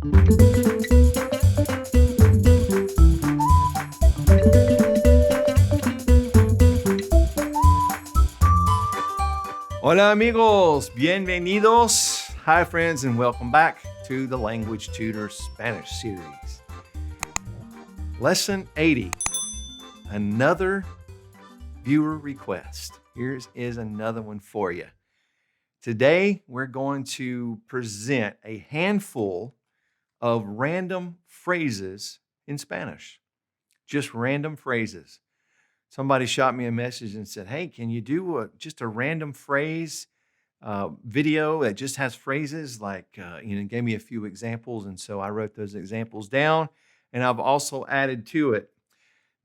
Hola amigos, bienvenidos. Hi friends, and welcome back to the Language Tutor Spanish series. Lesson 80, another viewer request. Here is another one for you. Today, we're going to present a handful of random phrases in Spanish. Just random phrases. Somebody shot me a message and said, hey, can you do just a random phrase video that just has phrases like, gave me a few examples. And so I wrote those examples down and I've also added to it.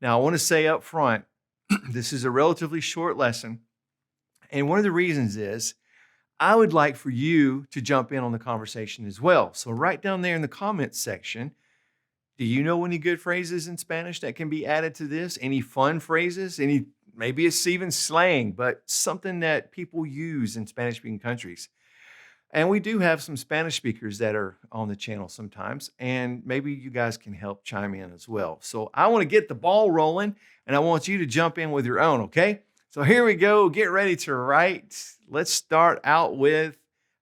Now, I want to say up front, this is a relatively short lesson. And one of the reasons is I would like for you to jump in on the conversation as well. So right down there in the comments section, do you know any good phrases in Spanish that can be added to this? Any fun phrases? Maybe it's even slang, but something that people use in Spanish-speaking countries. And we do have some Spanish speakers that are on the channel sometimes, and maybe you guys can help chime in as well. So I want to get the ball rolling, and I want you to jump in with your own, okay? So here we go. Get ready to write. Let's start out with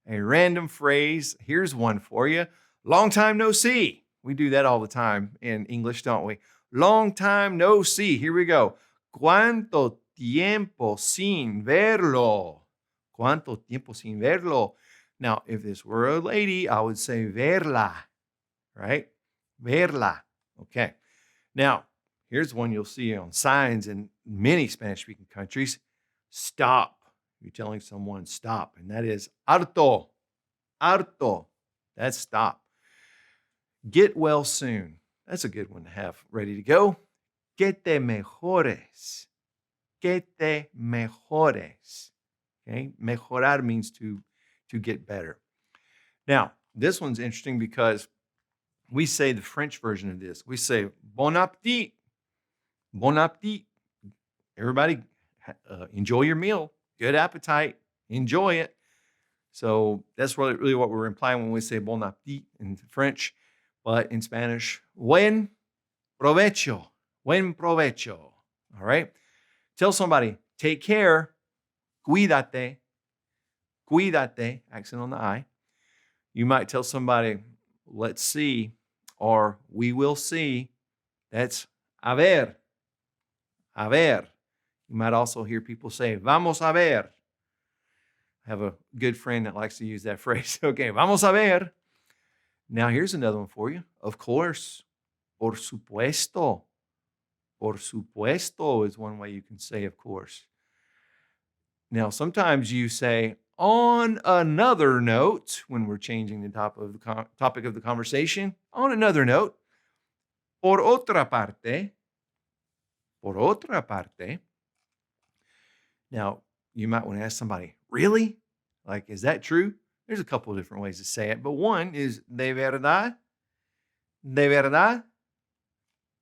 a random phrase. Here's one for you. Long time no see. We do that all the time in English, don't we? Long time no see. Here we go. ¿Cuánto tiempo sin verlo? ¿Cuánto tiempo sin verlo? Now, if this were a lady, I would say verla, right? Verla. Okay. Now, here's one you'll see on signs in many Spanish-speaking countries. Stop. You're telling someone stop, and that is harto. Harto. That's stop. Get well soon. That's a good one to have ready to go. Que te mejores. Que te mejores. Okay? Mejorar means to get better. Now, this one's interesting because we say the French version of this. We say bon appetit. Bon appetit. Everybody enjoy your meal. Good appetite. Enjoy it. So that's really what we're implying when we say bon appetit in French. But in Spanish, buen provecho. Buen provecho. All right? Tell somebody, take care. Cuídate. Cuídate. Accent on the I. You might tell somebody, let's see, or we will see. That's a ver. A ver. You might also hear people say, vamos a ver. I have a good friend that likes to use that phrase. Okay, vamos a ver. Now, here's another one for you. Of course. Por supuesto. Por supuesto is one way you can say of course. Now, sometimes you say on another note when we're changing the topic of the conversation. On another note. Por otra parte. Por otra parte. Now, you might want to ask somebody, really? Like, is that true? There's a couple of different ways to say it, but one is de verdad. De verdad.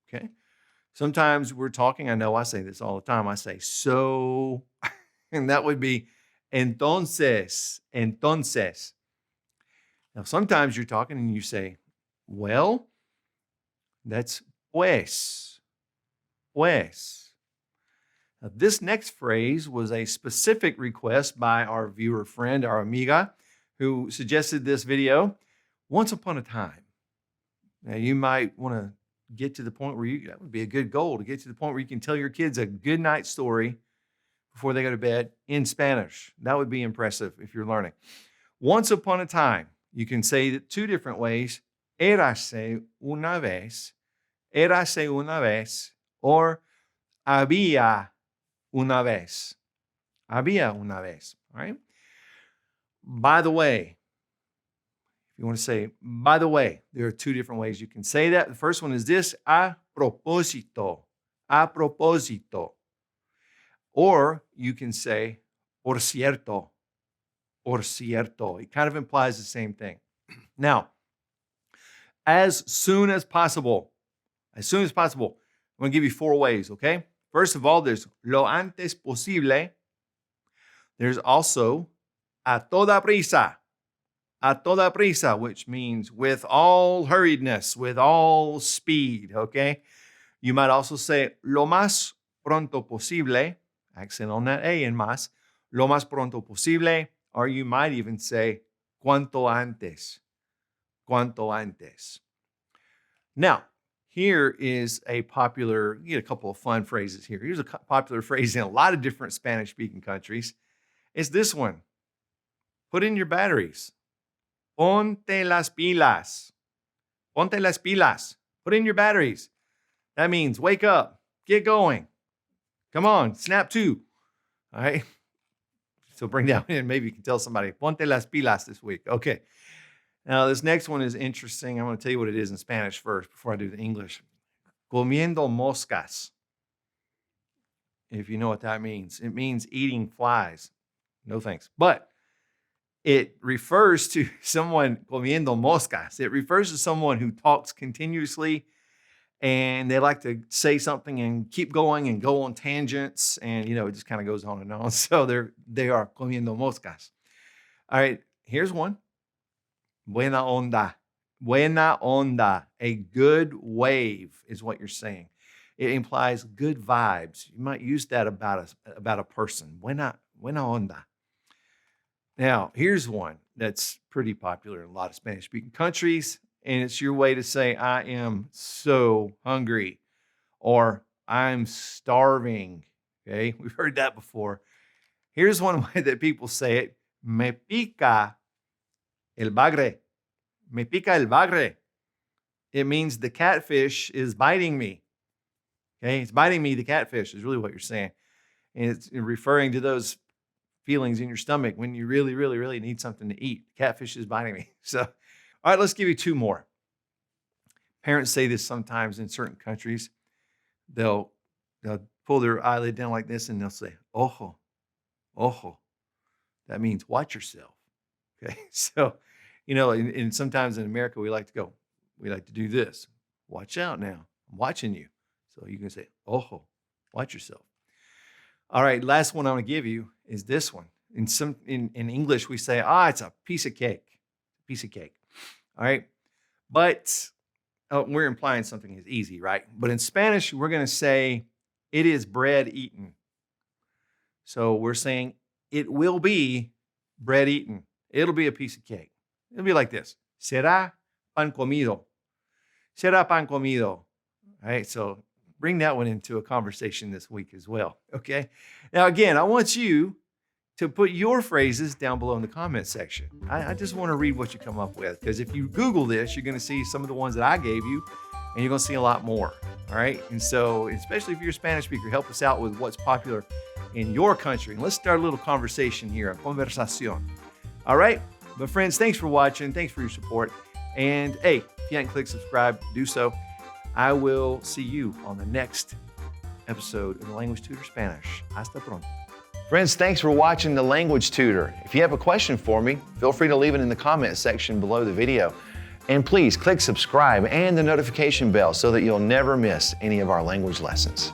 Okay. Sometimes we're talking, I know I say this all the time. I say, so, and that would be entonces, entonces. Now, sometimes you're talking and you say, well, that's pues, pues. Now, this next phrase was a specific request by our viewer friend, our amiga, who suggested this video, once upon a time. Now, you might want to get to the point where that would be a good goal, to get to the point where you can tell your kids a good night story before they go to bed in Spanish. That would be impressive if you're learning. Once upon a time, you can say it two different ways. Érase una vez, or había una vez. Había una vez, all right? By the way, if you want to say, by the way, there are two different ways you can say that. The first one is this, a propósito, a propósito. Or you can say, por cierto, por cierto. It kind of implies the same thing. Now, as soon as possible, I'm going to give you four ways, okay? First of all, there's lo antes posible. There's also a toda prisa. a toda prisa, which means with all hurriedness, with all speed, okay? You might also say lo más pronto posible, accent on that A in más, lo más pronto posible, or you might even say cuanto antes, cuanto antes. Now, here is a popular, you get a couple of fun phrases here. Here's a popular phrase in a lot of different Spanish-speaking countries. It's this one. Put in your batteries. Ponte las pilas. Ponte las pilas. Put in your batteries. That means wake up, get going. Come on, snap to. All right. So bring that in. Maybe you can tell somebody, ponte las pilas this week. Okay. Now, this next one is interesting. I'm going to tell you what it is in Spanish first before I do the English. Comiendo moscas. If you know what that means, it means eating flies. No thanks. But it refers to someone comiendo moscas. It refers to someone who talks continuously and they like to say something and keep going and go on tangents. And, it just kind of goes on and on. So they are comiendo moscas. All right, here's one. Buena onda. Buena onda. A good wave is what you're saying. It implies good vibes. You might use that about a person. Buena onda. Now, here's one that's pretty popular in a lot of Spanish-speaking countries, and it's your way to say, I am so hungry, or I'm starving. Okay, we've heard that before. Here's one way that people say it. Me pica el bagre. Me pica el bagre. It means the catfish is biting me. Okay, it's biting me, the catfish is really what you're saying. And it's referring to those feelings in your stomach when you really, really, really need something to eat. Catfish is biting me. So, all right, let's give you two more. Parents say this sometimes in certain countries. They'll pull their eyelid down like this and they'll say, ojo, ojo. That means watch yourself. Okay, so, and sometimes in America we like to do this. Watch out now. I'm watching you. So you can say, ojo, watch yourself. All right, last one I'm going to give you is this one. In English, we say, it's a piece of cake. Piece of cake. All right, but we're implying something is easy, right? But in Spanish, we're going to say, it is bread eaten. So we're saying, it will be bread eaten. It'll be a piece of cake. It'll be like this. Será pan comido. Será pan comido. All right, so bring that one into a conversation this week as well, okay? Now, again, I want you to put your phrases down below in the comment section. I just want to read what you come up with, because if you Google this, you're going to see some of the ones that I gave you, and you're going to see a lot more, all right? And so, especially if you're a Spanish speaker, help us out with what's popular in your country. And let's start a little conversation here, a conversación. All right? But friends, thanks for watching. Thanks for your support. And hey, if you haven't clicked subscribe, do so. I will see you on the next episode of the Language Tutor Spanish. Hasta pronto. Friends, thanks for watching the Language Tutor. If you have a question for me, feel free to leave it in the comment section below the video. And please click subscribe and the notification bell so that you'll never miss any of our language lessons.